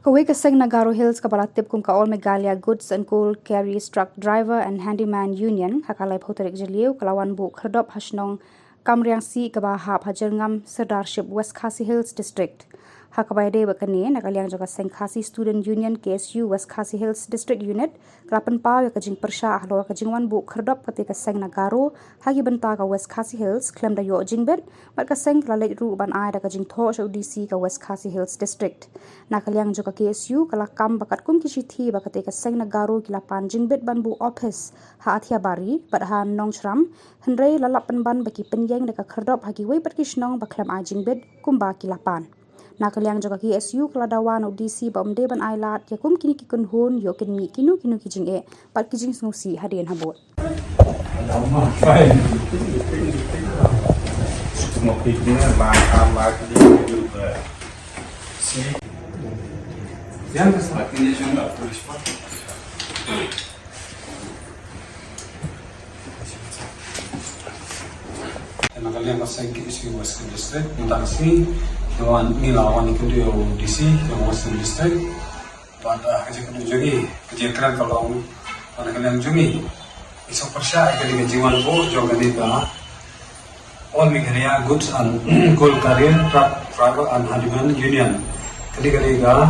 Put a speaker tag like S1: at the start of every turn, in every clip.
S1: Kawai kaseng Nagaro Hills kapalatip kum ka all Meghalaya Goods and Coal Carriers Truck Driver and Handyman Union hakalai photarik jeliu kalawan bu Khyrdop hasnong kamriang si kabahap hajerngam Serdarship West Khasi Hills District. Hakabai de bakani nakaliang joka seng Khasi Student Union KSU West Khasi Hills District Unit kelapan paw kajing Pyrshah ahlor kajing wan bu Khyrdop ketika seng Nagaro hagi benta ka West Khasi Hills klem da yo jingbet mat ka seng klalek ru ban ai da kajing tho show DC ka West Khasi Hills District. Nakaliang joka KSU kalakam bakat kum kishiti bakate ka seng Nagaro kilapan jingbet ban bu office ha athia bari badhan nong shram hendrei lalapan ban baki penyeng da ka Khyrdop hagi wei pat kishnong baklem ai jingbet kumba kilapan. Nakaliang joka KSU keladawan DC bomde ban ailat yakum kini kikun hun yo kin mi kinu kijing e pat kijing snusi hadian habot.
S2: Nakaliang kaseng KSU Western District tentang si Dewan Nilawan itu DC yang Western District pada kerja kedua jungi kerja keren kalau nakaliang jungi iso Pyrshah kerja jiwan bo juga nita all Meghalaya Goods and Coal Carrier Truck Driver and Handyman Union kerja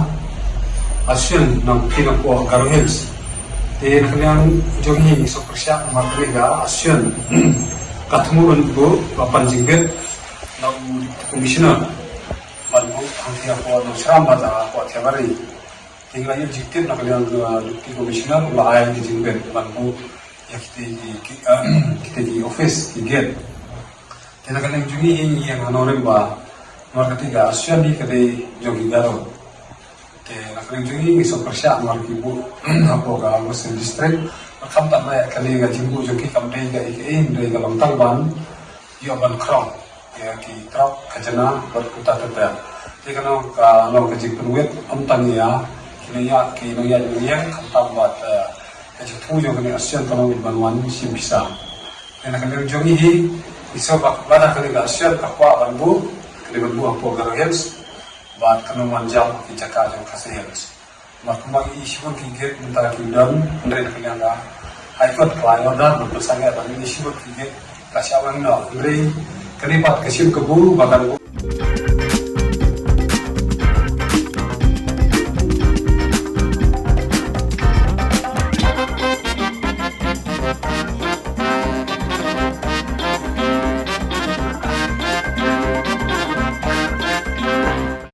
S2: ASEAN ng Pinapo Nagaro Hills di nakaliang jungi iso Pyrshah kerja ASEAN katmuran po papan jingget ng commissioner bantu hantia po ng sramba ta po tiabari tinggal yung jiktit na kaliang deputy commissioner ulay di jingget bantu ya kita di office di gate kena kaliang jungi yang hanorin ba nomor ketiga ASEAN di kadai jogi garo ke nakaliang jungi iso Pyrshah nomor kibu apo ga Western District kam tak na kali ga jimbu joki kam dei ga ikein dei ga longtang ban yo ban krong ya ki truk kajana berputar tepa jadi kalau kalau kajik penuit amtang ya kini ya yang kam tambat kajik tu jo kini ASEAN kalau banwan sim bisa dan kalau jongi hi iso bak kali ga ASEAN kakwa banbu kali banbu apo Nagaro Hills bat kanu manjam ki jaka jo Khasi Hills makmag isyun ki get mentara kidan ndre kalianga haikot klayo dan bersangga dan isyun ki get kasyawan no ndre kalipat kesim keburu bagan